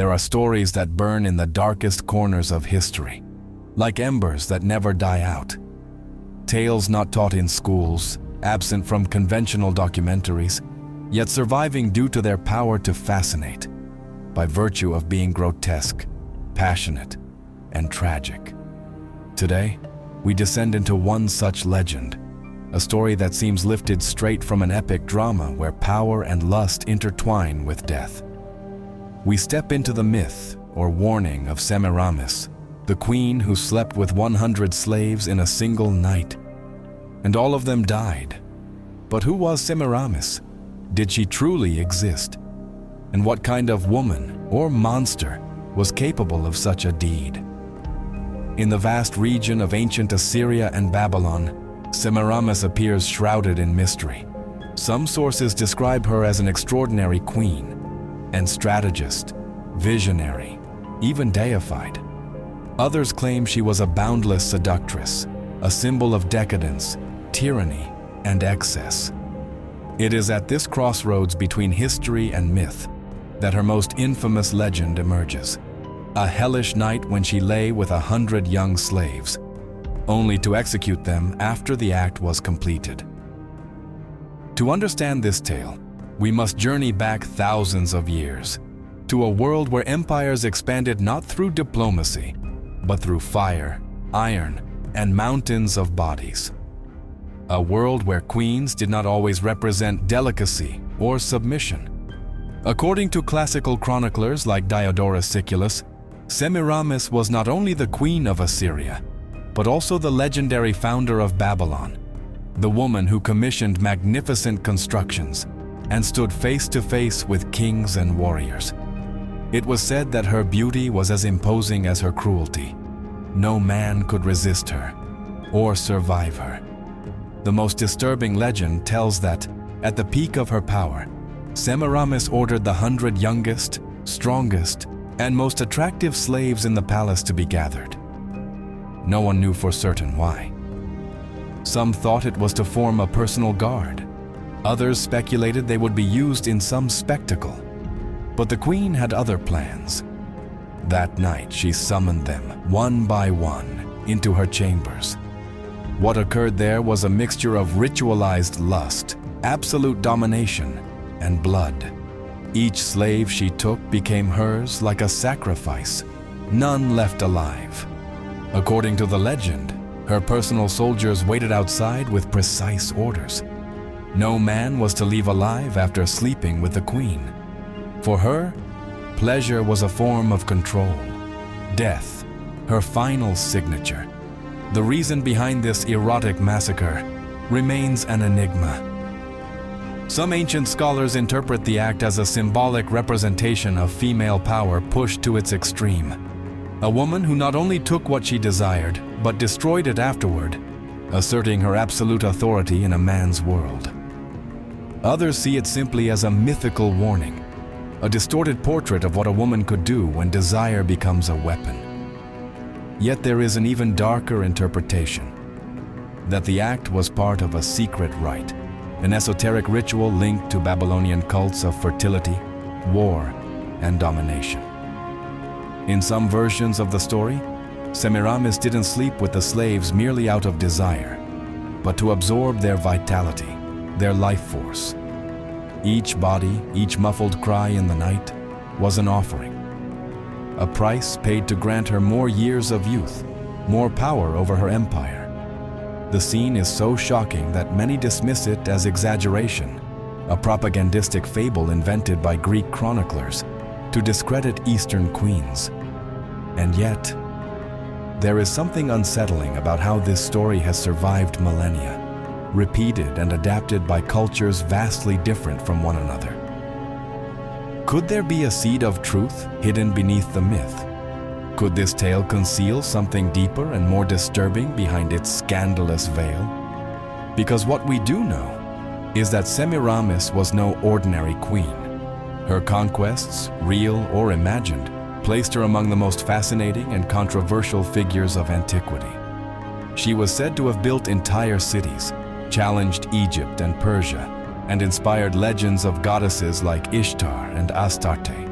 There are stories that burn in the darkest corners of history, like embers that never die out. Tales not taught in schools, absent from conventional documentaries, yet surviving due to their power to fascinate, by virtue of being grotesque, passionate, and tragic. Today, we descend into one such legend, a story that seems lifted straight from an epic drama where power and lust intertwine with death. We step into the myth or warning of Semiramis, the queen who slept with 100 slaves in a single night, and all of them died. But who was Semiramis? Did she truly exist? And what kind of woman or monster was capable of such a deed? In the vast region of ancient Assyria and Babylon, Semiramis appears shrouded in mystery. Some sources describe her as an extraordinary queen and strategist, visionary, even deified. Others claim she was a boundless seductress, a symbol of decadence, tyranny, and excess. It is at this crossroads between history and myth that her most infamous legend emerges. A hellish night when she lay with 100 young slaves, only to execute them after the act was completed. To understand this tale, we must journey back thousands of years, to a world where empires expanded not through diplomacy, but through fire, iron, and mountains of bodies. A world where queens did not always represent delicacy or submission. According to classical chroniclers like Diodorus Siculus, Semiramis was not only the queen of Assyria, but also the legendary founder of Babylon, the woman who commissioned magnificent constructions and stood face to face with kings and warriors. It was said that her beauty was as imposing as her cruelty. No man could resist her or survive her. The most disturbing legend tells that, at the peak of her power, Semiramis ordered the 100 youngest, strongest, and most attractive slaves in the palace to be gathered. No one knew for certain why. Some thought it was to form a personal guard. Others speculated they would be used in some spectacle. But the queen had other plans. That night, she summoned them, one by one, into her chambers. What occurred there was a mixture of ritualized lust, absolute domination, and blood. Each slave she took became hers like a sacrifice, none left alive. According to the legend, her personal soldiers waited outside with precise orders. No man was to leave alive after sleeping with the queen. For her, pleasure was a form of control. Death, her final signature. The reason behind this erotic massacre remains an enigma. Some ancient scholars interpret the act as a symbolic representation of female power pushed to its extreme. A woman who not only took what she desired, but destroyed it afterward, asserting her absolute authority in a man's world. Others see it simply as a mythical warning, a distorted portrait of what a woman could do when desire becomes a weapon. Yet there is an even darker interpretation, that the act was part of a secret rite, an esoteric ritual linked to Babylonian cults of fertility, war, and domination. In some versions of the story, Semiramis didn't sleep with the slaves merely out of desire, but to absorb their vitality, their life force. Each body, each muffled cry in the night, was an offering. A price paid to grant her more years of youth, more power over her empire. The scene is so shocking that many dismiss it as exaggeration, a propagandistic fable invented by Greek chroniclers to discredit Eastern queens. And yet, there is something unsettling about how this story has survived millennia, repeated and adapted by cultures vastly different from one another. Could there be a seed of truth hidden beneath the myth? Could this tale conceal something deeper and more disturbing behind its scandalous veil? Because what we do know is that Semiramis was no ordinary queen. Her conquests, real or imagined, placed her among the most fascinating and controversial figures of antiquity. She was said to have built entire cities, challenged Egypt and Persia, and inspired legends of goddesses like Ishtar and Astarte.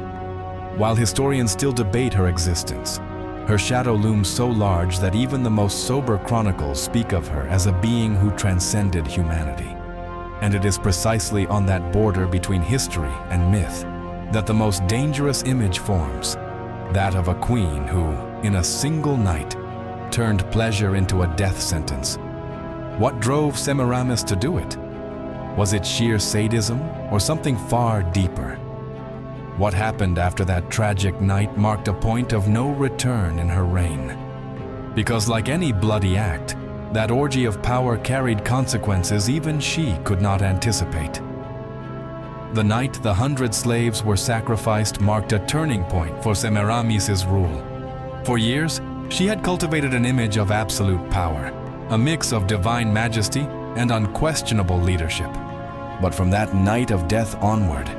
While historians still debate her existence, her shadow looms so large that even the most sober chronicles speak of her as a being who transcended humanity. And it is precisely on that border between history and myth that the most dangerous image forms, that of a queen who, in a single night, turned pleasure into a death sentence. What drove Semiramis to do it? Was it sheer sadism or something far deeper? What happened after that tragic night marked a point of no return in her reign. Because like any bloody act, that orgy of power carried consequences even she could not anticipate. The night the 100 slaves were sacrificed marked a turning point for Semiramis' rule. For years, she had cultivated an image of absolute power, a mix of divine majesty and unquestionable leadership. But from that night of death onward,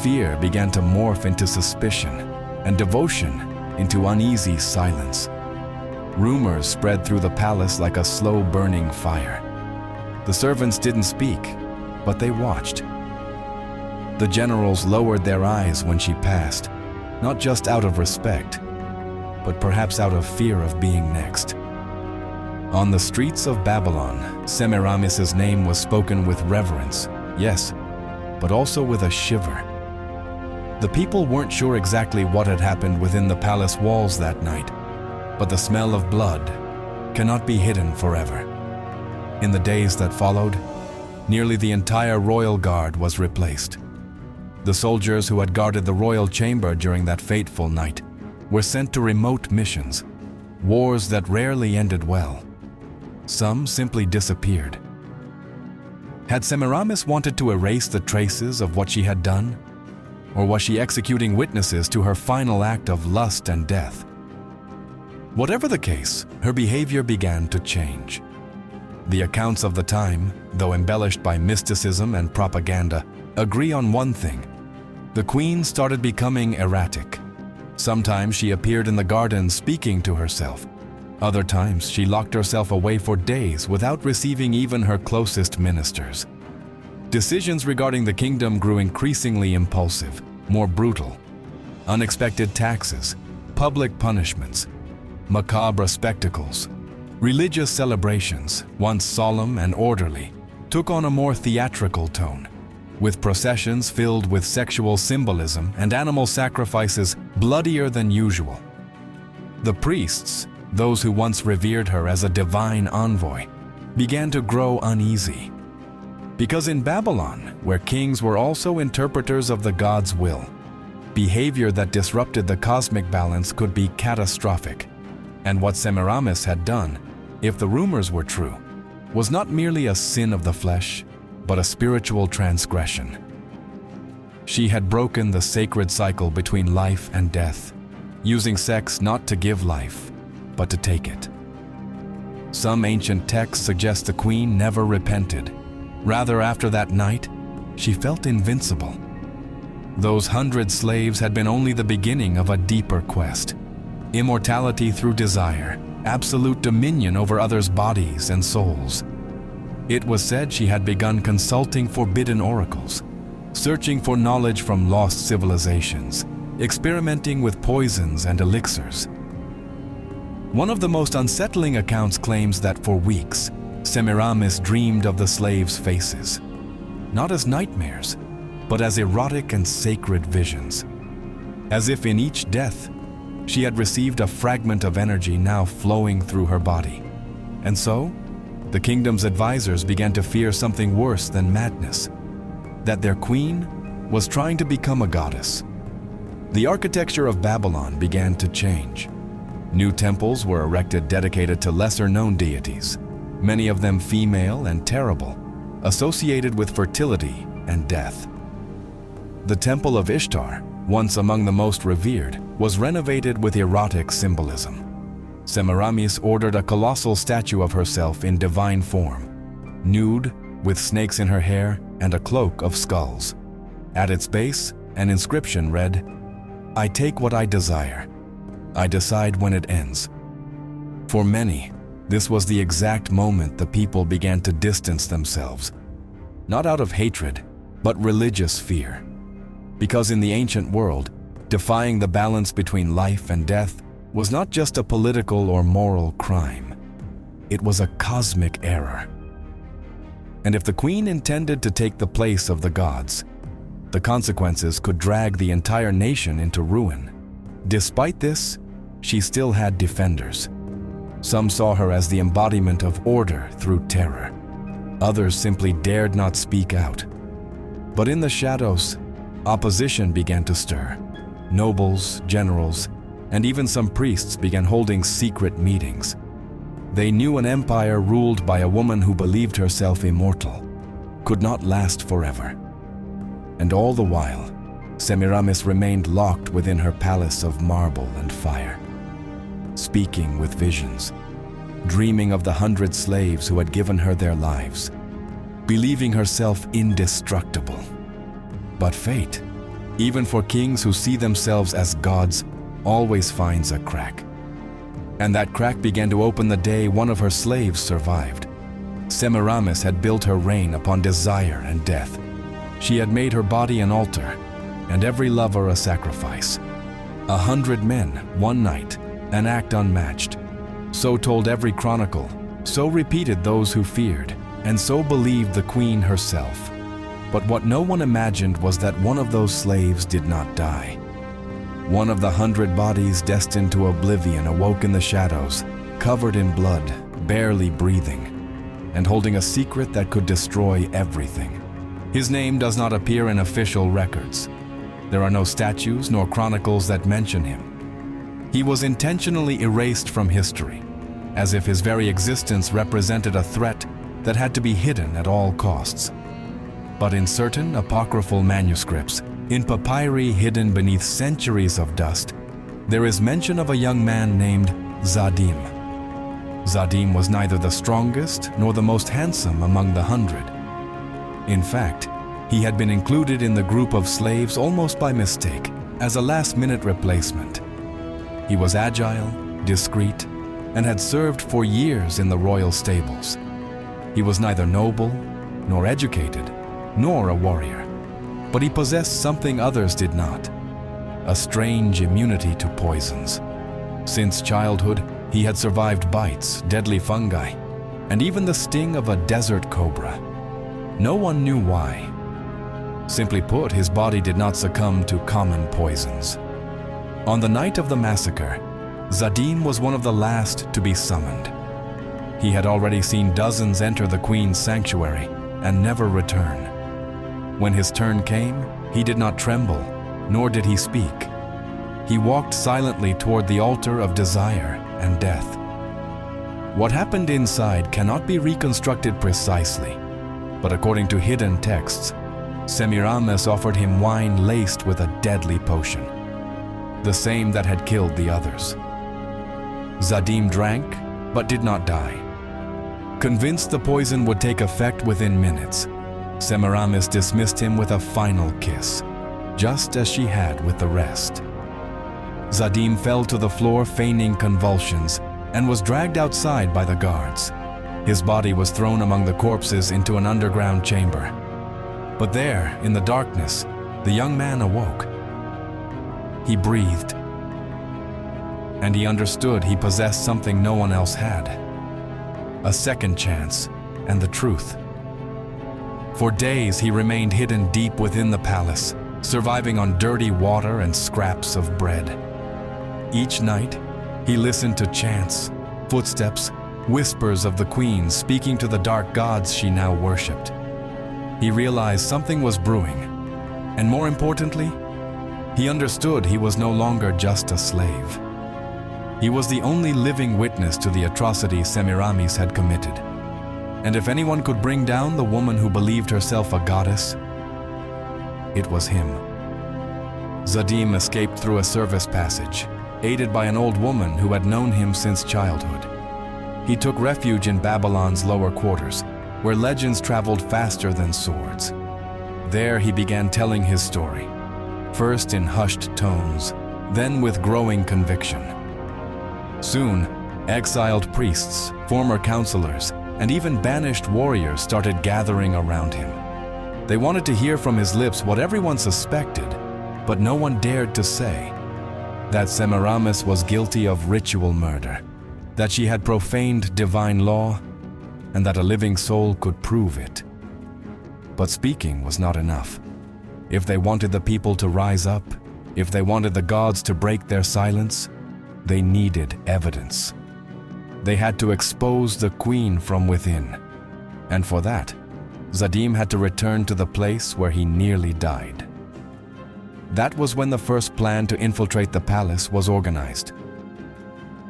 fear began to morph into suspicion, and devotion into uneasy silence. Rumors spread through the palace like a slow-burning fire. The servants didn't speak, but they watched. The generals lowered their eyes when she passed, not just out of respect, but perhaps out of fear of being next. On the streets of Babylon, Semiramis' name was spoken with reverence, yes, but also with a shiver. The people weren't sure exactly what had happened within the palace walls that night, but the smell of blood cannot be hidden forever. In the days that followed, nearly the entire royal guard was replaced. The soldiers who had guarded the royal chamber during that fateful night were sent to remote missions, wars that rarely ended well. Some simply disappeared. Had Semiramis wanted to erase the traces of what she had done? Or was she executing witnesses to her final act of lust and death? Whatever the case, her behavior began to change. The accounts of the time, though embellished by mysticism and propaganda, agree on one thing. The queen started becoming erratic. Sometimes she appeared in the garden speaking to herself. Other times she locked herself away for days without receiving even her closest ministers. Decisions regarding the kingdom grew increasingly impulsive, more brutal. Unexpected taxes, public punishments, macabre spectacles, religious celebrations, once solemn and orderly, took on a more theatrical tone, with processions filled with sexual symbolism and animal sacrifices bloodier than usual. The priests, those who once revered her as a divine envoy, began to grow uneasy. Because in Babylon, where kings were also interpreters of the god's will, behavior that disrupted the cosmic balance could be catastrophic. And what Semiramis had done, if the rumors were true, was not merely a sin of the flesh, but a spiritual transgression. She had broken the sacred cycle between life and death, using sex not to give life, but to take it. Some ancient texts suggest the queen never repented. Rather, after that night, she felt invincible. Those 100 slaves had been only the beginning of a deeper quest. Immortality through desire, absolute dominion over others' bodies and souls. It was said she had begun consulting forbidden oracles, searching for knowledge from lost civilizations, experimenting with poisons and elixirs. One of the most unsettling accounts claims that for weeks, Semiramis dreamed of the slaves' faces, not as nightmares, but as erotic and sacred visions. As if in each death, she had received a fragment of energy now flowing through her body. And so, the kingdom's advisors began to fear something worse than madness, that their queen was trying to become a goddess. The architecture of Babylon began to change. New temples were erected dedicated to lesser-known deities, many of them female and terrible, associated with fertility and death. The Temple of Ishtar, once among the most revered, was renovated with erotic symbolism. Semiramis ordered a colossal statue of herself in divine form, nude, with snakes in her hair and a cloak of skulls. At its base, an inscription read, "I take what I desire. I decide when it ends." For many, this was the exact moment the people began to distance themselves, not out of hatred, but religious fear. Because in the ancient world, Defying the balance between life and death was not just a political or moral crime. It was a cosmic error. And if the queen intended to take the place of the gods, the consequences could drag the entire nation into ruin. Despite this, she still had defenders. Some saw her as the embodiment of order through terror. Others simply dared not speak out. But in the shadows, opposition began to stir. Nobles, generals, and even some priests began holding secret meetings. They knew an empire ruled by a woman who believed herself immortal could not last forever. And all the while, Semiramis remained locked within her palace of marble and fire, speaking with visions, dreaming of the 100 slaves who had given her their lives, believing herself indestructible. But fate, even for kings who see themselves as gods, always finds a crack. And that crack began to open the day one of her slaves survived. Semiramis had built her reign upon desire and death. She had made her body an altar, and every lover a sacrifice. 100 men, one night, an act unmatched. So told every chronicle, so repeated those who feared, and so believed the queen herself. But what no one imagined was that one of those slaves did not die. One of the 100 bodies destined to oblivion awoke in the shadows, covered in blood, barely breathing, and holding a secret that could destroy everything. His name does not appear in official records. There are no statues nor chronicles that mention him. He was intentionally erased from history, as if his very existence represented a threat that had to be hidden at all costs. But in certain apocryphal manuscripts, in papyri hidden beneath centuries of dust, there is mention of a young man named Zadim. Zadim was neither the strongest nor the most handsome among the 100. In fact, he had been included in the group of slaves almost by mistake, as a last-minute replacement. He was agile, discreet, and had served for years in the royal stables. He was neither noble, nor educated, nor a warrior, but he possessed something others did not: a strange immunity to poisons. Since childhood, he had survived bites, deadly fungi, and even the sting of a desert cobra. No one knew why. Simply put, his body did not succumb to common poisons. On the night of the massacre, Zadim was one of the last to be summoned. He had already seen dozens enter the queen's sanctuary and never return. When his turn came, he did not tremble, nor did he speak. He walked silently toward the altar of desire and death. What happened inside cannot be reconstructed precisely, but according to hidden texts, Semiramis offered him wine laced with a deadly potion, the same that had killed the others. Zadim drank, but did not die. Convinced the poison would take effect within minutes, Semiramis dismissed him with a final kiss, just as she had with the rest. Zadim fell to the floor feigning convulsions and was dragged outside by the guards. His body was thrown among the corpses into an underground chamber. But there, in the darkness, the young man awoke. He breathed, and he understood he possessed something no one else had: a second chance and the truth. For days he remained hidden deep within the palace, surviving on dirty water and scraps of bread. Each night, he listened to chants, footsteps, whispers of the queen speaking to the dark gods she now worshipped. He realized something was brewing, and more importantly, he understood he was no longer just a slave. He was the only living witness to the atrocity Semiramis had committed. And if anyone could bring down the woman who believed herself a goddess, it was him. Zadim escaped through a service passage, aided by an old woman who had known him since childhood. He took refuge in Babylon's lower quarters, where legends traveled faster than swords. There he began telling his story, first in hushed tones, then with growing conviction. Soon, exiled priests, former counselors, and even banished warriors started gathering around him. They wanted to hear from his lips what everyone suspected: but no one dared to say that Semiramis was guilty of ritual murder, that she had profaned divine law, and that a living soul could prove it. But speaking was not enough. If they wanted the people to rise up, if they wanted the gods to break their silence, they needed evidence. They had to expose the queen from within, and for that, Zadim had to return to the place where he nearly died. That was when the first plan to infiltrate the palace was organized.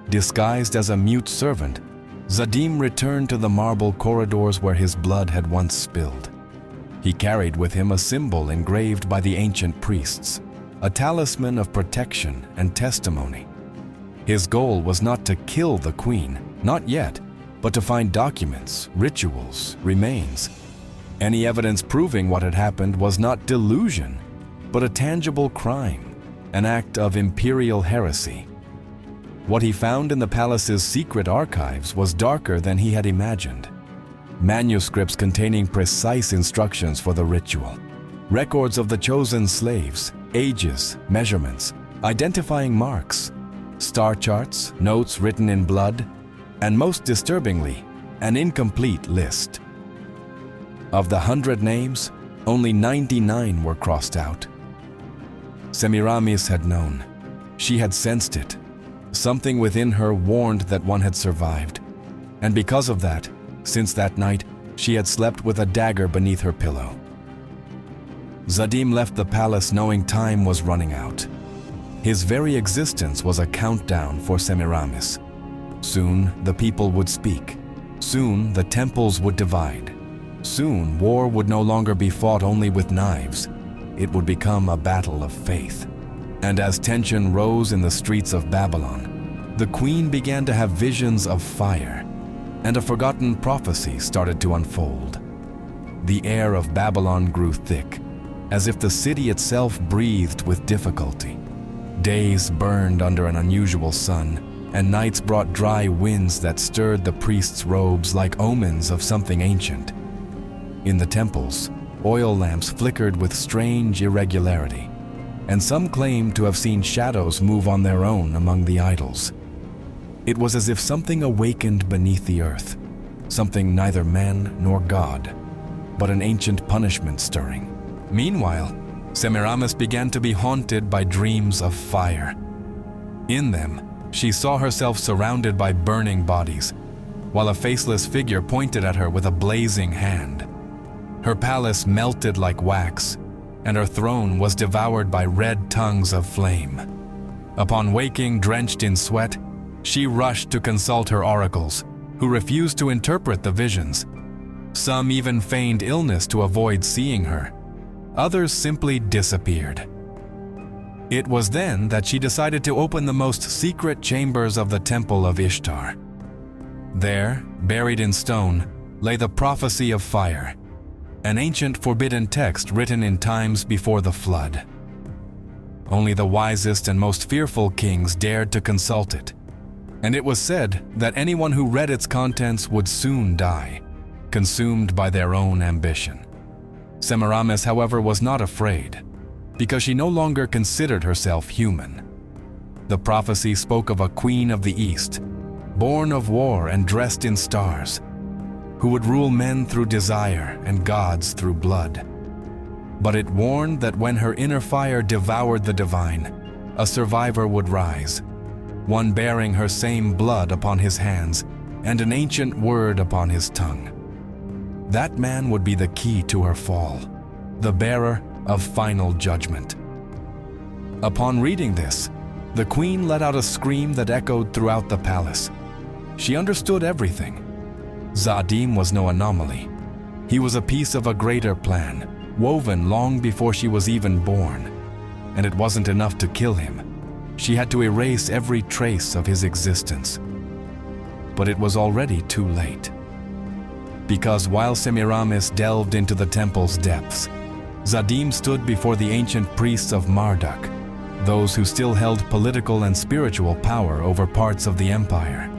Disguised as a mute servant, Zadim returned to the marble corridors where his blood had once spilled. He carried with him a symbol engraved by the ancient priests, a talisman of protection and testimony. His goal was not to kill the queen, not yet, but to find documents, rituals, remains. Any evidence proving what had happened was not delusion, but a tangible crime, an act of imperial heresy. What he found in the palace's secret archives was darker than he had imagined. Manuscripts containing precise instructions for the ritual, records of the chosen slaves, ages, measurements, identifying marks, star charts, notes written in blood, and most disturbingly, an incomplete list. Of the 100 names, only 99 were crossed out. Semiramis had known. She had sensed it. Something within her warned that one had survived. And because of that, since that night, she had slept with a dagger beneath her pillow. Zadim left the palace knowing time was running out. His very existence was a countdown for Semiramis. Soon, the people would speak. Soon, the temples would divide. Soon, war would no longer be fought only with knives. It would become a battle of faith. And as tension rose in the streets of Babylon, the queen began to have visions of fire, and a forgotten prophecy started to unfold. The air of Babylon grew thick, as if the city itself breathed with difficulty. Days burned under an unusual sun, and nights brought dry winds that stirred the priests' robes like omens of something ancient. In the temples, oil lamps flickered with strange irregularity, and some claimed to have seen shadows move on their own among the idols. It was as if something awakened beneath the earth, something neither man nor God, but an ancient punishment stirring. Meanwhile, Semiramis began to be haunted by dreams of fire. In them, she saw herself surrounded by burning bodies, while a faceless figure pointed at her with a blazing hand. Her palace melted like wax, and her throne was devoured by red tongues of flame. Upon waking drenched in sweat, she rushed to consult her oracles, who refused to interpret the visions. Some even feigned illness to avoid seeing her. Others simply disappeared. It was then that she decided to open the most secret chambers of the Temple of Ishtar. There, buried in stone, lay the prophecy of fire, an ancient forbidden text written in times before the flood. Only the wisest and most fearful kings dared to consult it, and it was said that anyone who read its contents would soon die, consumed by their own ambition. Semiramis, however, was not afraid, because she no longer considered herself human. The prophecy spoke of a queen of the East, born of war and dressed in stars, who would rule men through desire and gods through blood. But it warned that when her inner fire devoured the divine, a survivor would rise, one bearing her same blood upon his hands and an ancient word upon his tongue. That man would be the key to her fall, the bearer of final judgment. Upon reading this, the queen let out a scream that echoed throughout the palace. She understood everything. Zadim was no anomaly. He was a piece of a greater plan, woven long before she was even born. And it wasn't enough to kill him. She had to erase every trace of his existence. But it was already too late. Because while Semiramis delved into the temple's depths, Zadim stood before the ancient priests of Marduk, those who still held political and spiritual power over parts of the empire.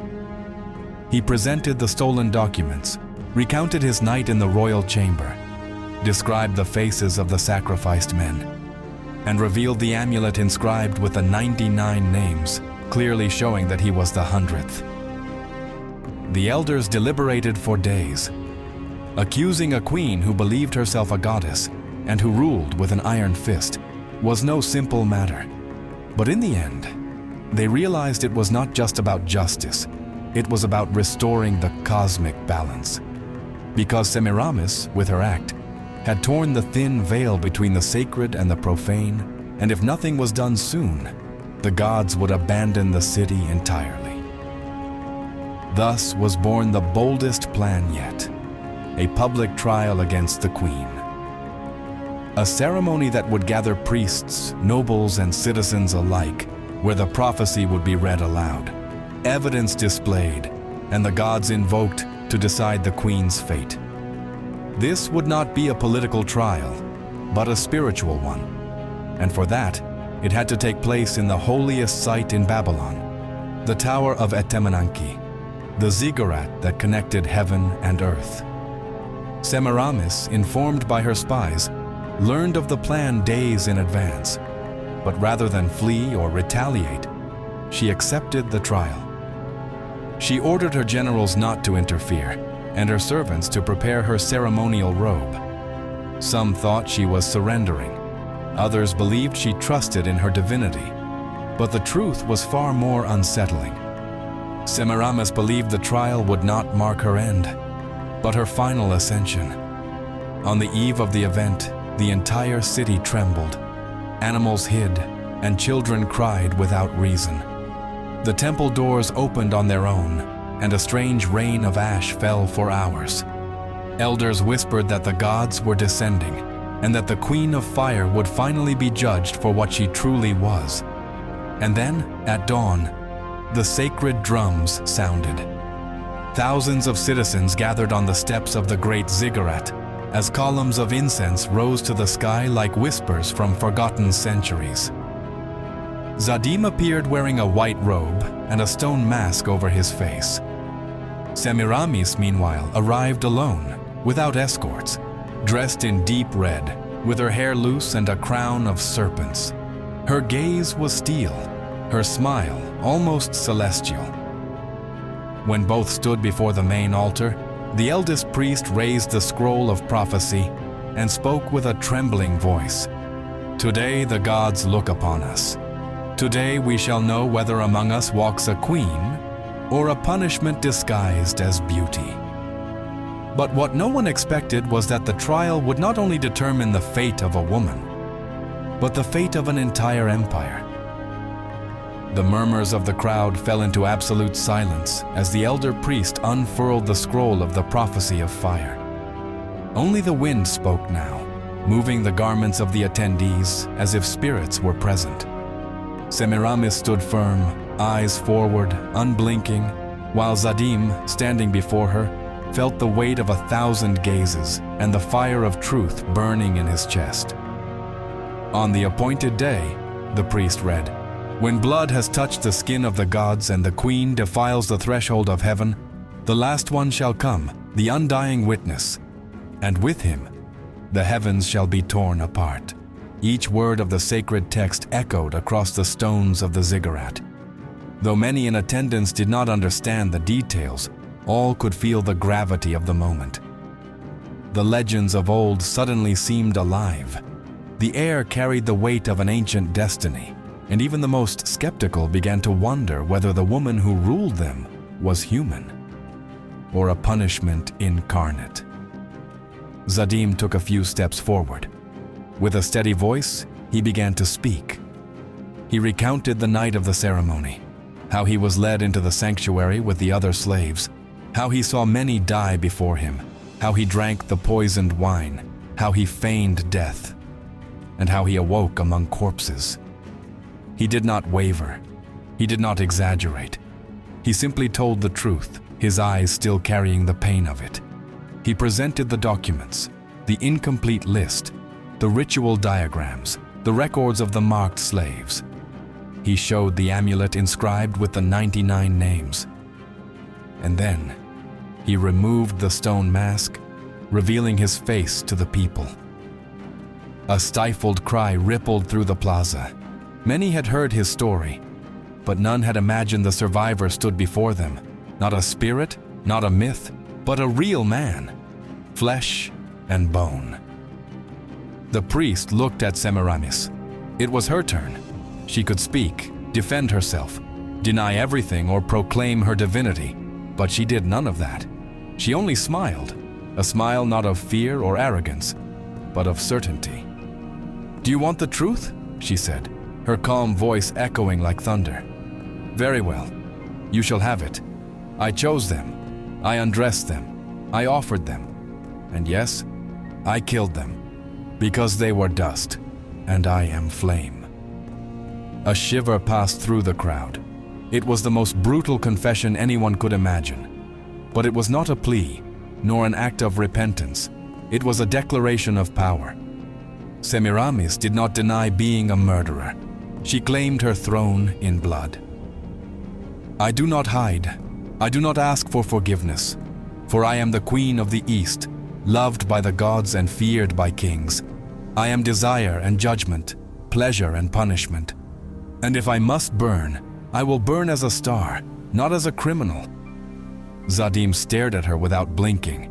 He presented the stolen documents, recounted his night in the royal chamber, described the faces of the sacrificed men, and revealed the amulet inscribed with the 99 names, clearly showing that he was the 100th. The elders deliberated for days. Accusing a queen who believed herself a goddess and who ruled with an iron fist was no simple matter. But in the end, they realized it was not just about justice, it was about restoring the cosmic balance. Because Semiramis, with her act, had torn the thin veil between the sacred and the profane, and if nothing was done soon, the gods would abandon the city entirely. Thus was born the boldest plan yet, a public trial against the queen. A ceremony that would gather priests, nobles, and citizens alike, where the prophecy would be read aloud, evidence displayed, and the gods invoked to decide the queen's fate. This would not be a political trial, but a spiritual one, and for that, it had to take place in the holiest site in Babylon, the Tower of Etemenanki, the ziggurat that connected heaven and earth. Semiramis, informed by her spies, learned of the plan days in advance, but rather than flee or retaliate, she accepted the trial. She ordered her generals not to interfere, and her servants to prepare her ceremonial robe. Some thought she was surrendering. Others believed she trusted in her divinity. But the truth was far more unsettling. Semiramis believed the trial would not mark her end, but her final ascension. On the eve of the event, the entire city trembled. Animals hid, and children cried without reason. The temple doors opened on their own, and a strange rain of ash fell for hours. Elders whispered that the gods were descending, and that the Queen of Fire would finally be judged for what she truly was. And then, at dawn, the sacred drums sounded. Thousands of citizens gathered on the steps of the great ziggurat, as columns of incense rose to the sky like whispers from forgotten centuries. Zadim appeared wearing a white robe and a stone mask over his face. Semiramis, meanwhile, arrived alone, without escorts, dressed in deep red, with her hair loose and a crown of serpents. Her gaze was steel, her smile almost celestial. When both stood before the main altar, the eldest priest raised the scroll of prophecy and spoke with a trembling voice. "Today the gods look upon us. Today we shall know whether among us walks a queen or a punishment disguised as beauty." But what no one expected was that the trial would not only determine the fate of a woman, but the fate of an entire empire. The murmurs of the crowd fell into absolute silence as the elder priest unfurled the scroll of the prophecy of fire. Only the wind spoke now, moving the garments of the attendees as if spirits were present. Semiramis stood firm, eyes forward, unblinking, while Zadim, standing before her, felt the weight of 1,000 gazes and the fire of truth burning in his chest. "On the appointed day," the priest read, "when blood has touched the skin of the gods and the queen defiles the threshold of heaven, the last one shall come, the undying witness, and with him the heavens shall be torn apart." Each word of the sacred text echoed across the stones of the ziggurat. Though many in attendance did not understand the details, all could feel the gravity of the moment. The legends of old suddenly seemed alive. The air carried the weight of an ancient destiny, and even the most skeptical began to wonder whether the woman who ruled them was human, or a punishment incarnate. Zadim took a few steps forward. With a steady voice, he began to speak. He recounted the night of the ceremony, how he was led into the sanctuary with the other slaves, how he saw many die before him, how he drank the poisoned wine, how he feigned death, and how he awoke among corpses. He did not waver. He did not exaggerate. He simply told the truth, his eyes still carrying the pain of it. He presented the documents, the incomplete list, the ritual diagrams, the records of the marked slaves. He showed the amulet inscribed with the 99 names. And then, he removed the stone mask, revealing his face to the people. A stifled cry rippled through the plaza. Many had heard his story, but none had imagined the survivor stood before them. Not a spirit, not a myth, but a real man, flesh and bone. The priest looked at Semiramis. It was her turn. She could speak, defend herself, deny everything or proclaim her divinity, but she did none of that. She only smiled, a smile not of fear or arrogance, but of certainty. "Do you want the truth?" she said, her calm voice echoing like thunder. "Very well, you shall have it. I chose them, I undressed them, I offered them, and yes, I killed them, because they were dust, and I am flame." A shiver passed through the crowd. It was the most brutal confession anyone could imagine. But it was not a plea, nor an act of repentance. It was a declaration of power. Semiramis did not deny being a murderer. She claimed her throne in blood. "I do not hide. I do not ask for forgiveness, for I am the Queen of the East, loved by the gods and feared by kings. I am desire and judgment, pleasure and punishment. And if I must burn, I will burn as a star, not as a criminal." Zadim stared at her without blinking.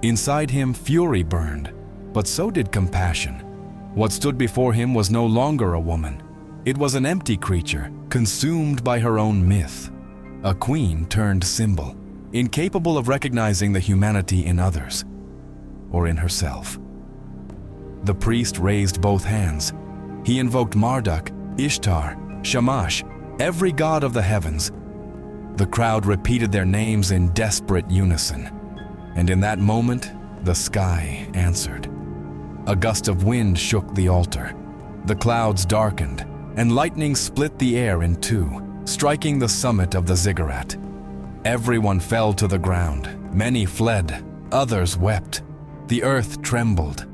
Inside him, fury burned, but so did compassion. What stood before him was no longer a woman. It was an empty creature, consumed by her own myth. A queen turned symbol, incapable of recognizing the humanity in others, or in herself. The priest raised both hands. He invoked Marduk, Ishtar, Shamash, every god of the heavens. The crowd repeated their names in desperate unison, and in that moment, the sky answered. A gust of wind shook the altar. The clouds darkened, and lightning split the air in two, striking the summit of the ziggurat. Everyone fell to the ground. Many fled, others wept. The earth trembled.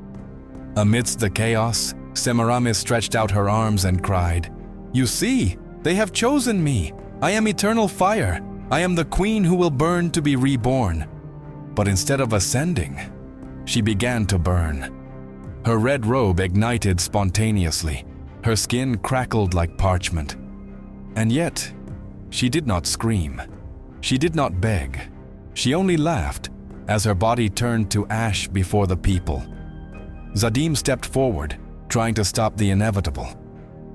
Amidst the chaos, Semiramis stretched out her arms and cried, "You see, they have chosen me. I am eternal fire. I am the queen who will burn to be reborn." But instead of ascending, she began to burn. Her red robe ignited spontaneously. Her skin crackled like parchment. And yet, she did not scream. She did not beg. She only laughed as her body turned to ash before the people. Zadim stepped forward, trying to stop the inevitable.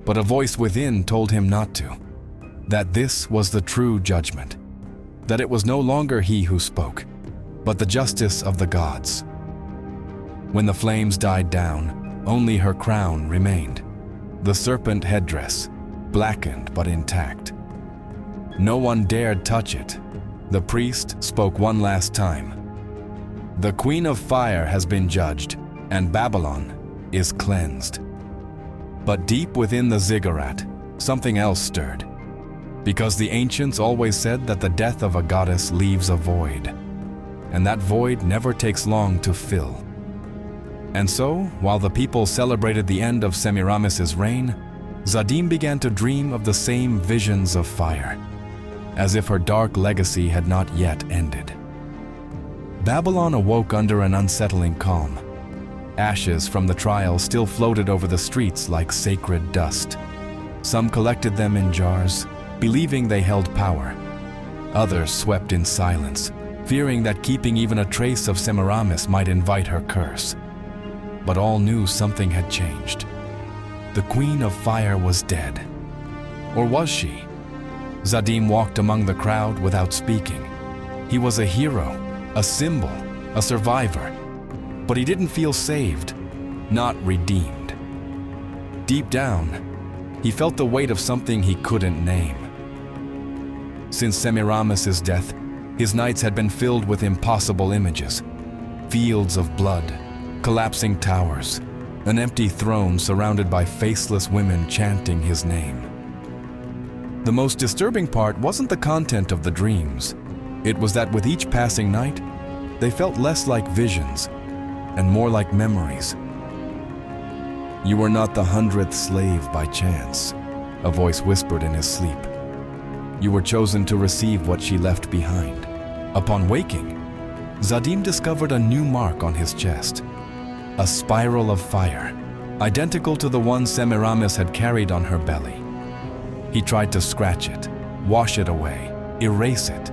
But a voice within told him not to. That this was the true judgment. That it was no longer he who spoke, but the justice of the gods. When the flames died down, only her crown remained. The serpent headdress, blackened but intact. No one dared touch it. The priest spoke one last time. "The Queen of Fire has been judged, and Babylon is cleansed." But deep within the ziggurat, something else stirred. Because the ancients always said that the death of a goddess leaves a void, and that void never takes long to fill. And so, while the people celebrated the end of Semiramis's reign, Zadim began to dream of the same visions of fire, as if her dark legacy had not yet ended. Babylon awoke under an unsettling calm. Ashes from the trial still floated over the streets like sacred dust. Some collected them in jars, believing they held power. Others swept in silence, fearing that keeping even a trace of Semiramis might invite her curse. But all knew something had changed. The Queen of Fire was dead. Or was she? Zadim walked among the crowd without speaking. He was a hero, a symbol, a survivor. But he didn't feel saved, not redeemed. Deep down, he felt the weight of something he couldn't name. Since Semiramis's death, his nights had been filled with impossible images. Fields of blood, collapsing towers, an empty throne surrounded by faceless women chanting his name. The most disturbing part wasn't the content of the dreams. It was that with each passing night, they felt less like visions and more like memories. "You were not the 100th slave by chance," a voice whispered in his sleep. "You were chosen to receive what she left behind." Upon waking, Zadim discovered a new mark on his chest, a spiral of fire, identical to the one Semiramis had carried on her belly. He tried to scratch it, wash it away, erase it.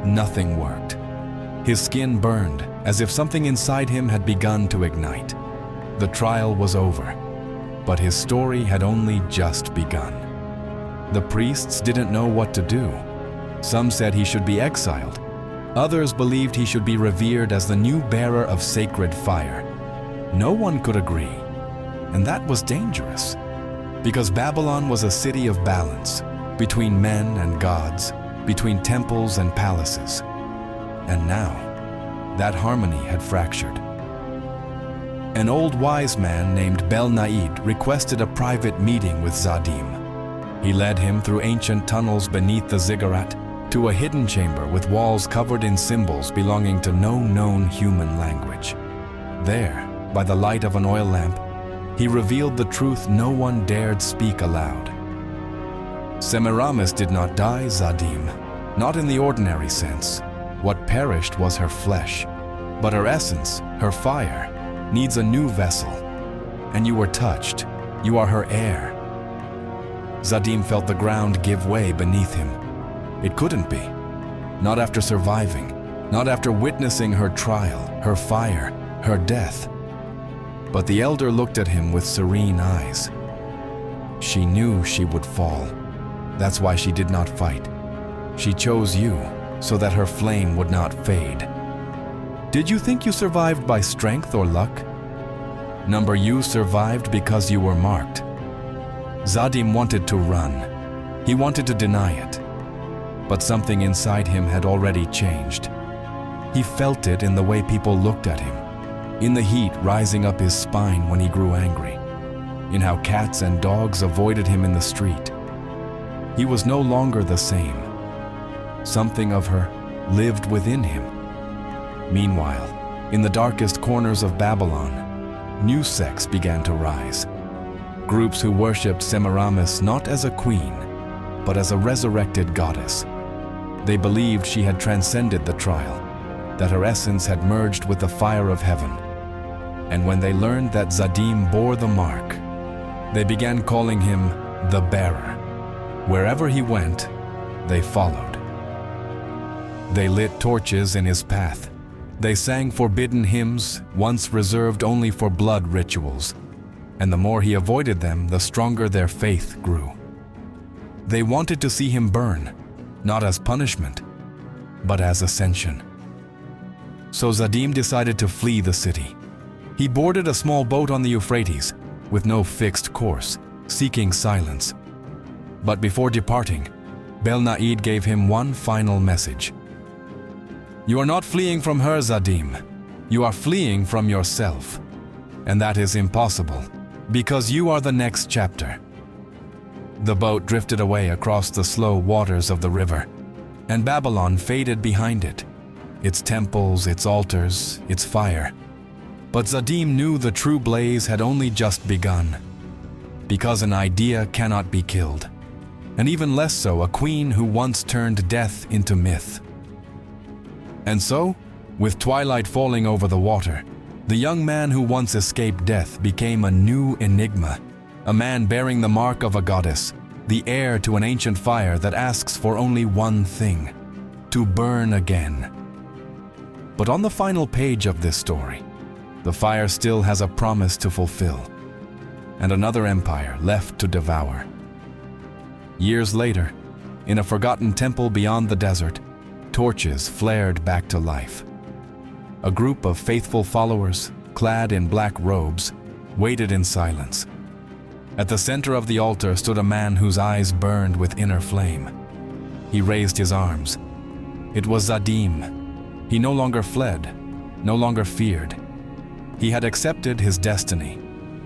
Nothing worked. His skin burned, as if something inside him had begun to ignite. The trial was over, but his story had only just begun. The priests didn't know what to do. Some said he should be exiled. Others believed he should be revered as the new bearer of sacred fire. No one could agree, and that was dangerous, because Babylon was a city of balance, between men and gods, between temples and palaces. And now, that harmony had fractured. An old wise man named Bel-Naid requested a private meeting with Zadim. He led him through ancient tunnels beneath the ziggurat to a hidden chamber with walls covered in symbols belonging to no known human language. There, by the light of an oil lamp, he revealed the truth no one dared speak aloud. Semiramis did not die, Zadim, not in the ordinary sense. What perished was her flesh, but her essence, her fire, needs a new vessel. And you were touched. You are her heir. Zadim felt the ground give way beneath him. It couldn't be. Not after surviving, not after witnessing her trial, her fire, her death. But the elder looked at him with serene eyes. She knew she would fall. That's why she did not fight. She chose you so that her flame would not fade. Did you think you survived by strength or luck? Number, you survived because you were marked. Zadim wanted to run. He wanted to deny it. But something inside him had already changed. He felt it in the way people looked at him, in the heat rising up his spine when he grew angry, in how cats and dogs avoided him in the street. He was no longer the same. Something of her lived within him. Meanwhile, in the darkest corners of Babylon, new sects began to rise. Groups who worshipped Semiramis not as a queen, but as a resurrected goddess. They believed she had transcended the trial, that her essence had merged with the fire of heaven. And when they learned that Zadim bore the mark, they began calling him the Bearer. Wherever he went, they followed. They lit torches in his path. They sang forbidden hymns, once reserved only for blood rituals. And the more he avoided them, the stronger their faith grew. They wanted to see him burn, not as punishment, but as ascension. So Zadim decided to flee the city. He boarded a small boat on the Euphrates, with no fixed course, seeking silence. But before departing, Bel-Naid gave him one final message. You are not fleeing from her, Zadim. You are fleeing from yourself. And that is impossible, because you are the next chapter. The boat drifted away across the slow waters of the river, and Babylon faded behind it, its temples, its altars, its fire. But Zadim knew the true blaze had only just begun, because an idea cannot be killed, and even less so a queen who once turned death into myth. And so, with twilight falling over the water, the young man who once escaped death became a new enigma, a man bearing the mark of a goddess, the heir to an ancient fire that asks for only one thing: to burn again. But on the final page of this story, the fire still has a promise to fulfill, and another empire left to devour. Years later, in a forgotten temple beyond the desert, torches flared back to life. A group of faithful followers, clad in black robes, waited in silence. At the center of the altar stood a man whose eyes burned with inner flame. He raised his arms. It was Zadim. He no longer fled, no longer feared. He had accepted his destiny,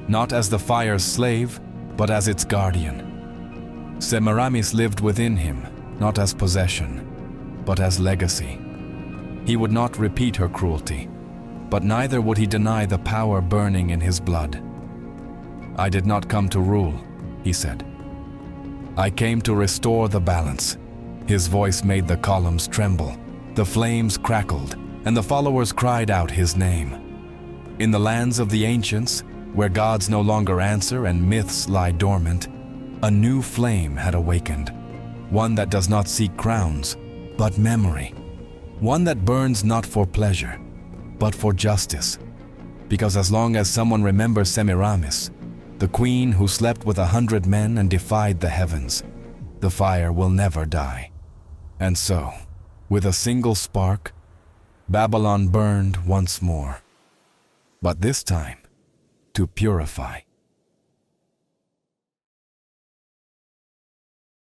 not as the fire's slave, but as its guardian. Semiramis lived within him, not as possession, but as legacy. He would not repeat her cruelty, but neither would he deny the power burning in his blood. I did not come to rule, he said. I came to restore the balance. His voice made the columns tremble, the flames crackled, and the followers cried out his name. In the lands of the ancients, Where gods no longer answer and myths lie dormant, a new flame had awakened, one that does not seek crowns, but memory, one that burns not for pleasure, but for justice. Because as long as someone remembers Semiramis, the queen who slept with 100 men and defied the heavens, the fire will never die. And so, with a single spark, Babylon burned once more. But this time, to purify.